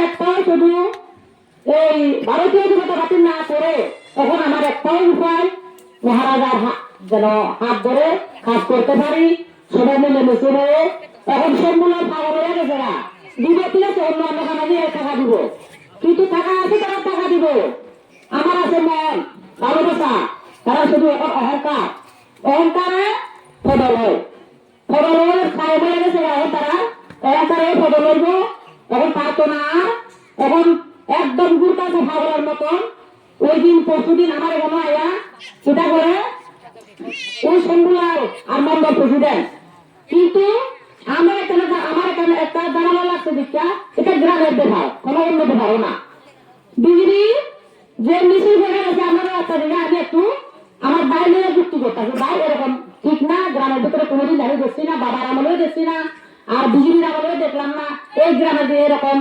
একটাও শুধু এই ভারতীয় জনতা পার্টি না করে এখন আমার একটাই উপায় মহারাজার যেন হাত ধরে কাজ করতে পারি, সবাই মিলে মিশে হয়ে এখন সম্পূর্ণ পাগল হয়ে গেছে না। দিব ঠিক আছে, অন্য অন্য কামাজি টাকা দিব, কিন্তু টাকা আছে তারা টাকা দিব। আমার আছে মন ভালোবাসা, তারা শুধু এখন অহংকার, অহংকারে ফদল হয়, ফদল হয়ে খাই হয়ে গেছে এখন তারা অহংকারে ফদল হইব। এখন পারতো না, এখন একদম গুরুত্ব ভাবলার মতন। ওই দিন পরশুদিন আমার এখানে আয়া সেটা করে ওই সম্বুলার আর মন্ডল প্রেসিডেন্ট, কিন্তু আমার এখানে একটা জানালা লাগছে দীক্ষা, এটা গ্রামের ব্যাপার, কোনো অন্য ব্যাপারও না। বিজেপি যে মিছিল হয়ে গেছে আমারও একটা দিকে আমি একটু আমার বাইরে যুক্তি করতেছি, ভাই এরকম ঠিক না, গ্রামের ভিতরে কোনোদিন আমি দেখছি না, বাবার আমলেও দেখছি না, আর বিজেপির আমলেও দেখলাম না এই গ্রামে যে এরকম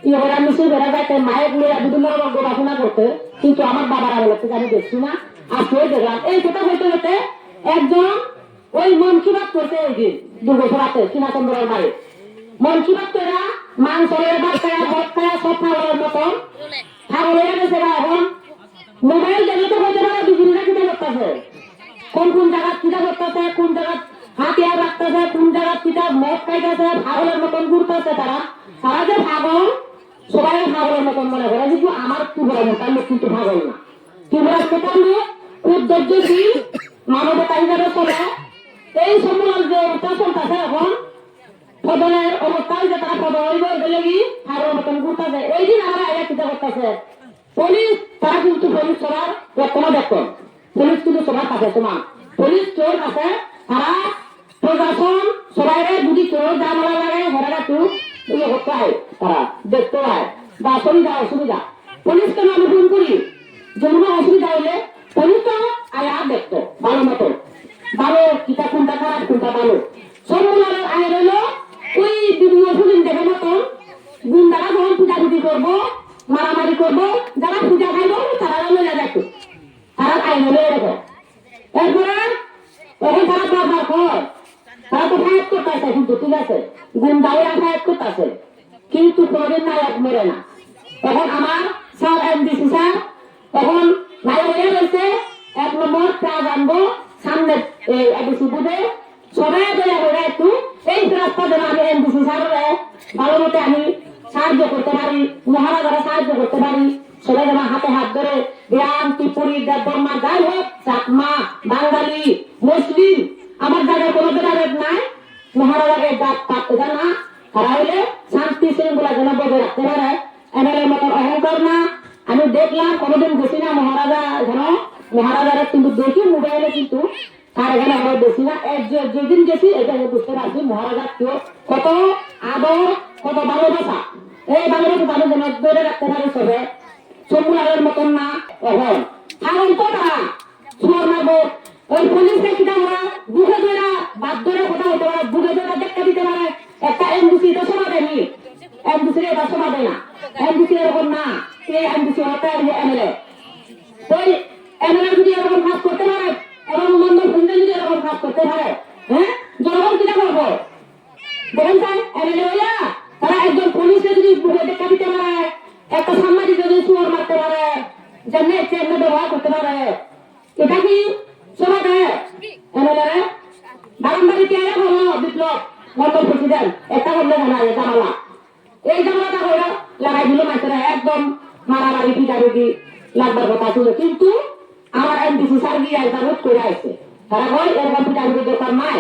ইয়েরা মিছিল বেড়া যায় মায়ের মেয়ে বিভিন্ন রকম গবেষণা করতে, কিন্তু আমার বাবার আমলের থেকে আমি দেখছি না, আজকেও দেখলাম। এই কথা হইতে হইতে একজন ওই মন কি বাত করছে ওই দিন দুর্গোছড়াতে সীমাচন্দ্রের মায়ের মন কি বাত করে মাংস ভাত খায়া ভট খায়া সব খাওয়ার মতন ছাগল হয়ে গেছে। এখন মোবাইল দেখলে তো হইতে পারে বিজেপিরা কিতা করতেছে, কোন কোন জায়গা কিতা করতেছে, কোন জায়গা হাতিয়ার রাখতেছে, কোন জায়গা কিতা মদ খাইতেছে, ছাগলের মতন ঘুরতেছে। তারা তারা যে পাগল, সবাই পাগলের মতন মনে করে, কিন্তু আমার ত্রিপুরা মোটার লোক কিন্তু পাগল না। ত্রিপুরা মোটার লোক উদ্যোগী মানবতা হিসাবে চলে। এই সম্মেলন যে অবস্থা চলতেছে এখন পদনের অবস্থায় যে তারা পদ হইব এগুলি পাগলের মতন ঘুরতেছে। এই দিন আমরা আগে চিন্তা করতেছে পুলিশ, তারা কিন্তু পুলিশ সবার বর্তমান দেখুন, পুলিশ কিন্তু সবার কাছে তোমার পুলিশ চোর আছে, তারা প্রশাসন সবাই যদি চোর জামালা লাগে ঘরে একটু ইয়ে করতে হয়, তারা দেখতে হয় বা সুবিধা অসুবিধা। পুলিশ কেন আমি ফোন করি, যেমন অসুবিধা হইলে পুলিশ তো আয়া দেখতো ভালো মতো, ভালো কিতা কোনটা খারাপ কোনটা ভালো সব মনে আয় রইল। ওই বিভিন্ন ফিল্ম দেখে মতন গুন্ডারা যখন পূজাপুজি করবো মারামারি করবো, যারা পূজা খাইবো তারা লইয়া দেখো, তারা আইন হলে এরকম। এরপরে এখন তারা ব্যবহার কর, তারা তো ফায়াত করতেছে, কিন্তু ঠিক আছে গুন্ডাওয়া ফায়াত করতেছে, কিন্তু কোনোদিন নায়ক মেরে না। এখন আমার স্যার এমডিসি স্যার এখন নায়ক হয়ে রয়েছে, 1 নম্বর কাজ আনবো সামনে এমডিসি বুঝে সবাই দয়া করে একটু এই রাস্তা যেন আমি এমডিসি স্যার ভালো মতো আমি সাহায্য করতে পারি, মহারাজারা সাহায্য করতে পারি, সবাই যেন হাতে হাত ধরে গ্রাম ত্রিপুরি দেববর্মা যাই হোক চাকমা বাঙালি মুসলিম আমার জায়গায় কোনো ভেদাভেদ নাই, মহারাজাকে জাত পাত না, তারা হইলে শান্তি শৃঙ্খলা যেন বজায় রাখতে পারে। এমএলএর মতন অহংকার না। আমি দেখলাম কোনোদিন গেছি না মহারাজা এখানে, মহারাজারা কিন্তু দেখি মোবাইলে, কিন্তু তার এখানে আমরা বেশি না। যেদিন গেছি এটা বুঝতে পারছি মহারাজা কেউ কত আদর কত ভালোবাসা, এই ভালোবাসা আমি যেন ধরে রাখতে পারি সবে সম্মুলারের মতন না। এখন কারণ তো তারা সুর মারবো ওই পুলিশকে কিনা ওরা বুকে ধরা বাদ ধরে কথা হতে পারে, বুকে ধরা দেখা দিতে পারে। একটা এমডিসি তো শোনা দেয়নি, এমডিসি এটা শোনা দেয় না, এমডিসি এরকম না, এই এমডিসি হতে এমএলএ, ওই এমএলএ যদি এরকম কাজ করতে পারে এবং মন্ডল প্রেসিডেন্ট যদি এরকম কাজ করতে পারে, হ্যাঁ জনগণ কিনা করবো দেখেন স্যার। এমএলএ হইয়া তারা একজন পুলিশকে যদি বুকে দেখা দিতে পারে, একটা সাংবাদিক যদি সুর মারতে পারে, যেমনি চেমনে ব্যবহার করতে পারে, এটা কি শোভা দেয় এমএলএ? বারংবারই পেয়ারে হলো বিপ্লব মন্ডল প্রেসিডেন্ট একটা করলে জানা যায় জামালা, এই জামালাটা হলো লাগাই দিল মাইসেরা একদম মারামারি পিটাপিটি লাগবার কথা ছিল, কিন্তু আমার এমডিসি স্যার গিয়ে একটা রোধ করে আসছে। তারা কয় এরকম পিটাপিটির দরকার নাই,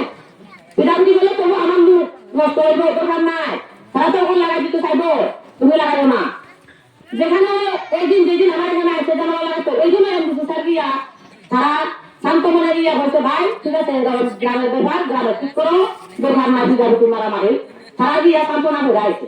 পিটাপিটি বলে তবু আমার মুখ নষ্ট হইব দরকার নাই, তারা তো ওখানে লাগাই দিতে চাইবো, তুমি লাগাইও না। যেখানে একদিন যেদিন আমার এখানে আসছে জামালা লাগাইতো ওই জন্য এমডিসি স্যার গিয়া তারা শান্ত মনে গিয়া বলছে ভাই ঠিক আছে গ্রামের ব্যাপার, গ্রামে ঠিক করো, দরকার নাই পিটাপিটি মারামারি, তারা গিয়া সান্ত্বনা করে আসছে।